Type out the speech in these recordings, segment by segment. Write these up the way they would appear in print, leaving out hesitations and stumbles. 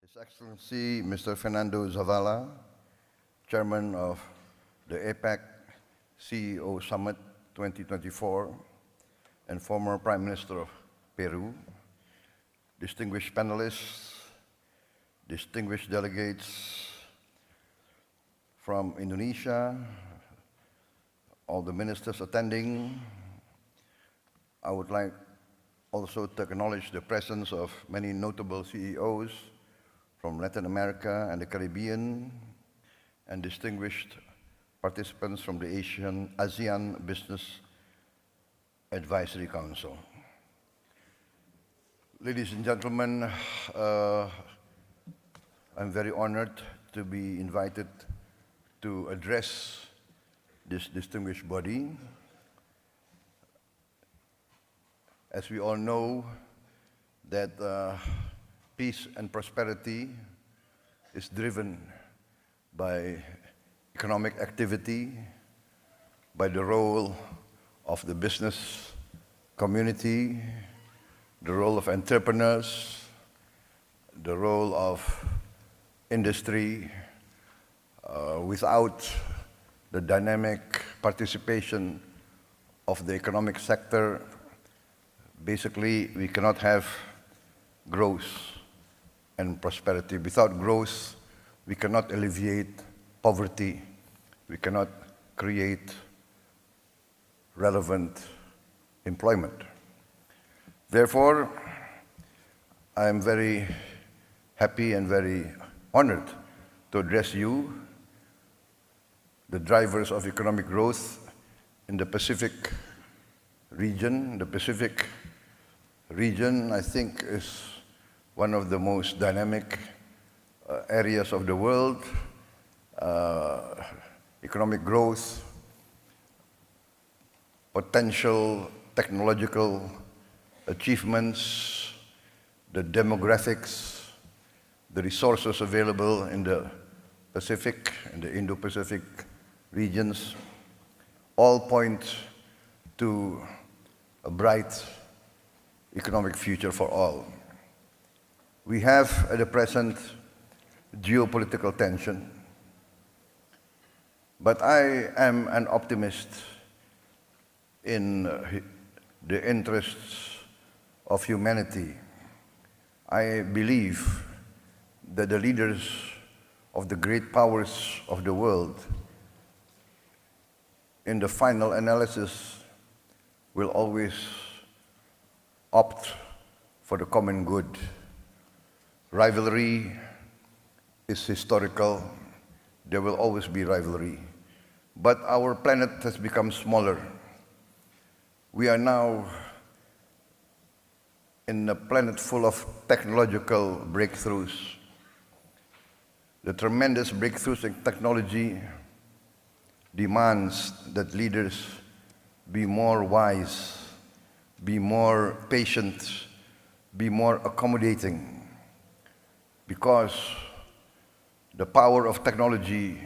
His Excellency Mr. Fernando Zavala, Chairman of the APEC CEO Summit 2024 and former Prime Minister of Peru, distinguished panelists, distinguished delegates from Indonesia, all the ministers attending. I would like also to acknowledge the presence of many notable CEOs from Latin America and the Caribbean, and distinguished participants from the ASEAN Business Advisory Council. Ladies and gentlemen, I'm very honored to be invited to address this distinguished body. As we all know, that peace and prosperity is driven by economic activity, by the role of the business community, the role of entrepreneurs, the role of industry. Without the dynamic participation of the economic sector, basically we cannot have growth and prosperity. Without growth, we cannot alleviate poverty. We cannot create relevant employment. Therefore, I am very happy and very honored to address you, the drivers of economic growth in the Pacific region. The Pacific region, I think, is one of the most dynamic areas of the world. Economic growth, potential technological achievements, the demographics, the resources available in the Pacific and the Indo-Pacific regions, all point to a bright economic future for all. We have at the present geopolitical tension, but I am an optimist in the interests of humanity. I believe that the leaders of the great powers of the world, in the final analysis, will always opt for the common good. Rivalry is historical. There will always be rivalry. But our planet has become smaller. We are now in a planet full of technological breakthroughs. The tremendous breakthroughs in technology demands that leaders be more wise, be more patient, be more accommodating, because the power of technology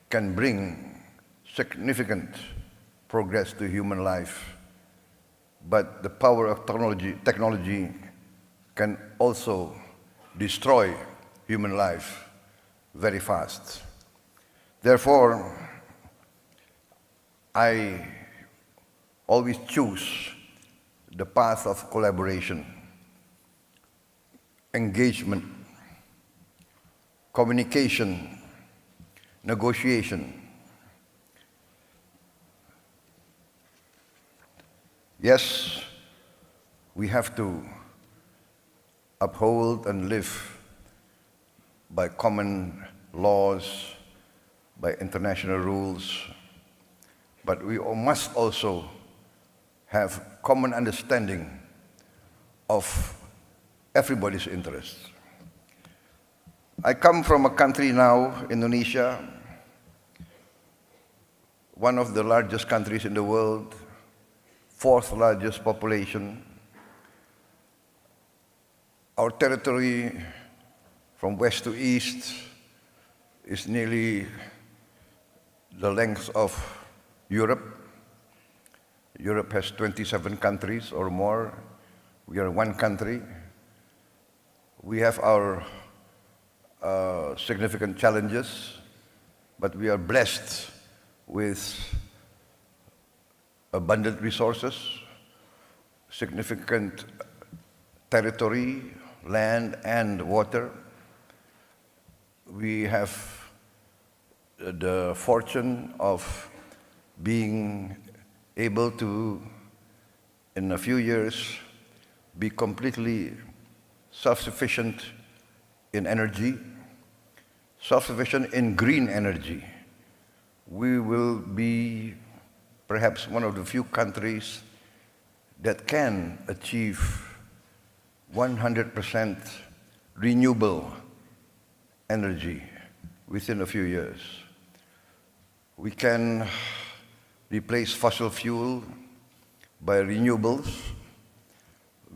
can bring significant progress to human life, but the power of technology can also destroy human life very fast. Therefore, I always choose the path of collaboration, engagement, communication, negotiation. Yes, we have to uphold and live by common laws, by international rules, but we must also have common understanding of everybody's interests. I come from a country now, Indonesia, one of the largest countries in the world, fourth largest population. Our territory from west to east is nearly the length of Europe. Europe has 27 countries or more. We are one country. We have our significant challenges, but we are blessed with abundant resources, significant territory, land and water. We have the fortune of being able to, in a few years, be completely self-sufficient in energy, self-sufficient in green energy. We will be perhaps one of the few countries that can achieve 100% renewable energy within a few years. We can replace fossil fuel by renewables.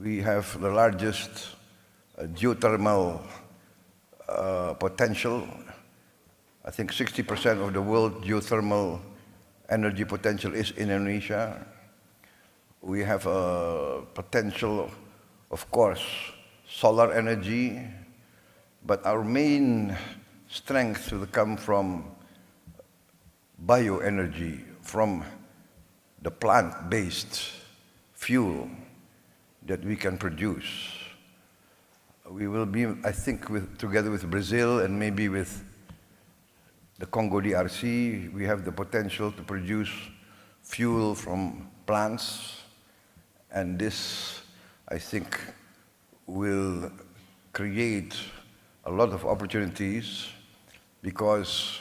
We have the largest geothermal potential. I think 60% of the world geothermal energy potential is in Indonesia. We have a potential, of course, solar energy, but our main strength will come from bioenergy, from the plant-based fuel that we can produce. We will be, I think, together with Brazil and maybe with the Congo DRC, we have the potential to produce fuel from plants, and this, I think, will create a lot of opportunities because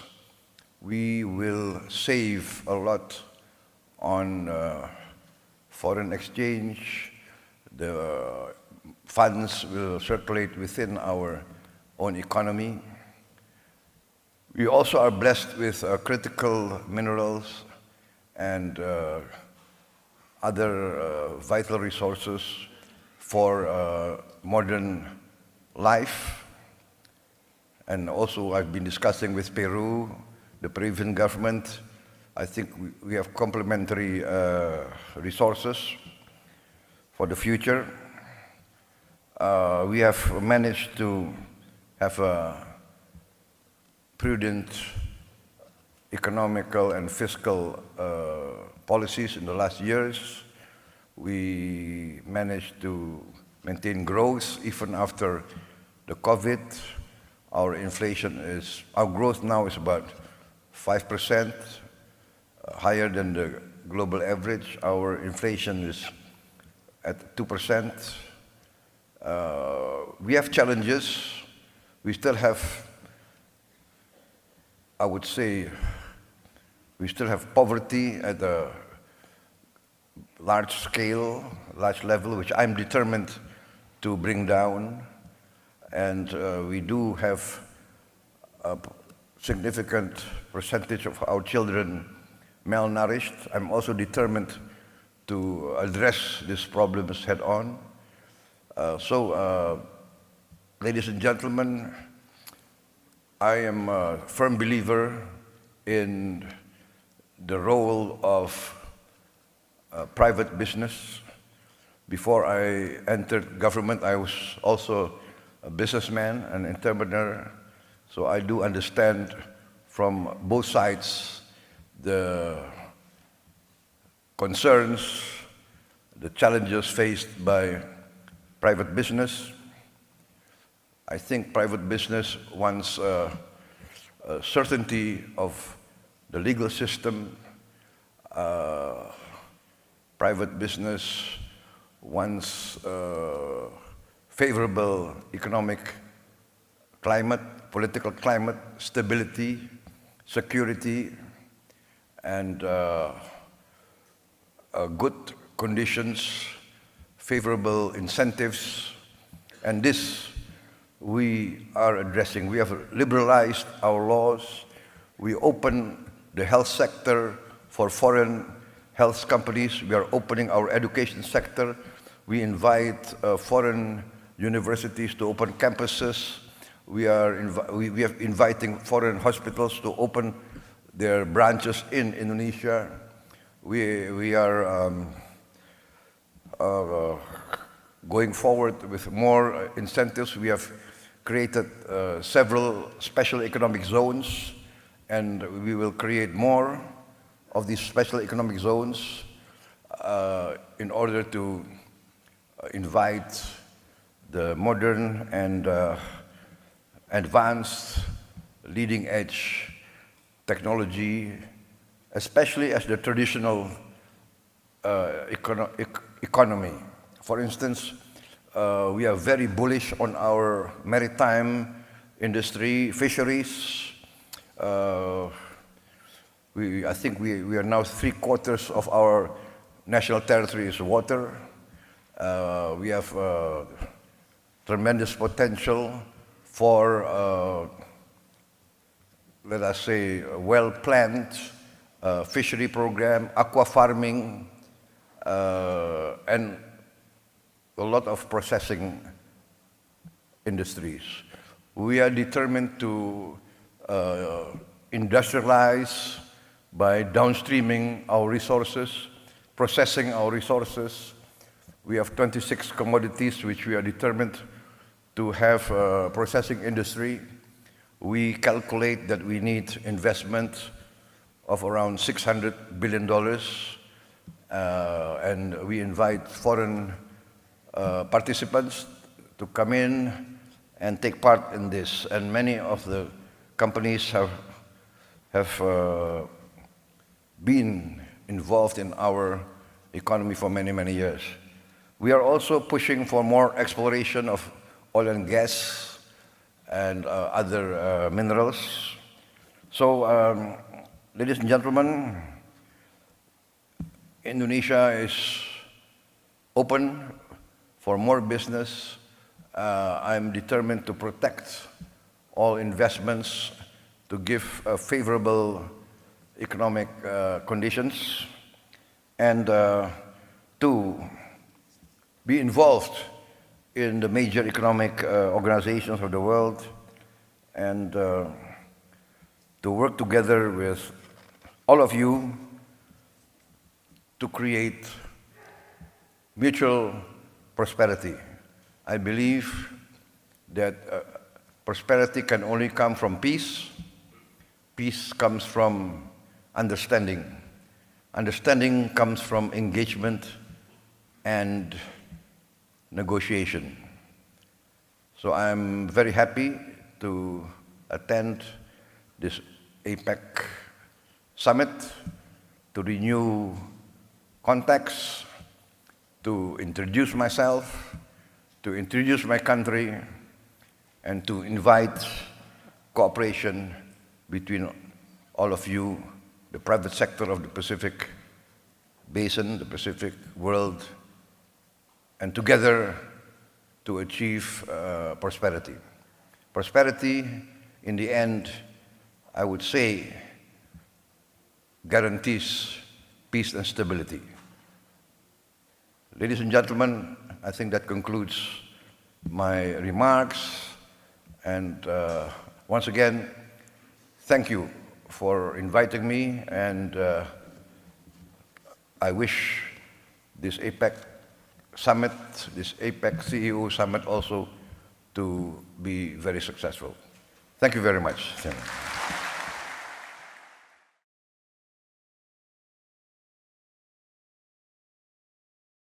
we will save a lot on foreign exchange. The funds will circulate within our own economy. We also are blessed with critical minerals and other vital resources for modern life. And also I've been discussing with Peru, the Peruvian government. I think we have complementary resources for the future. We have managed to have a prudent economical and fiscal policies in the last years. We managed to maintain growth even after the COVID. Our growth now is about 5%, higher than the global average. Our inflation is at 2%. We have challenges. We still have, I would say, we still have poverty at a large scale, large level, which I'm determined to bring down. And we do have a significant percentage of our children malnourished. I'm also determined to address these problems head on. Ladies and gentlemen, I am a firm believer in the role of private business. Before I entered government, I was also a businessman, an entrepreneur, so I do understand from both sides the concerns, the challenges faced by private business. I think private business wants certainty of the legal system. Private business wants favorable economic climate, political climate, stability, security, and good conditions, favorable incentives, and this we are addressing. We have liberalized our laws. We open the health sector for foreign health companies. We are opening our education sector. We invite foreign universities to open campuses. We are inviting foreign hospitals to open their branches in Indonesia. We are going forward with more incentives. We have created several special economic zones, and we will create more of these special economic zones in order to invite the modern and advanced leading-edge technology, especially as the traditional economy. For instance, we are very bullish on our maritime industry, fisheries. I think we are now 3/4 of our national territory is water. We have tremendous potential for, let us say, a well-planned fishery program, aqua farming, and a lot of processing industries. We are determined to industrialize by downstreaming our resources, processing our resources. We have 26 commodities which we are determined to have a processing industry. We calculate that we need investment of around $600 billion, and we invite foreign participants to come in and take part in this. And many of the companies have been involved in our economy for many, many years. We are also pushing for more exploration of oil and gas and other minerals. So, ladies and gentlemen, Indonesia is open for more business. I'm determined to protect all investments, to give favorable economic conditions, and to be involved in the major economic organizations of the world, and to work together with all of you to create mutual prosperity. I believe that prosperity can only come from peace. Peace comes from understanding. Understanding comes from engagement and negotiation. So I'm very happy to attend this APEC summit, to renew contacts, to introduce myself, to introduce my country, and to invite cooperation between all of you, the private sector of the Pacific Basin, the Pacific world, and together to achieve prosperity. Prosperity, in the end, I would say, guarantees peace and stability. Ladies and gentlemen, I think that concludes my remarks. And once again, thank you for inviting me, and I wish this APEC summit, this APEC CEO summit also to be very successful. Thank you very much.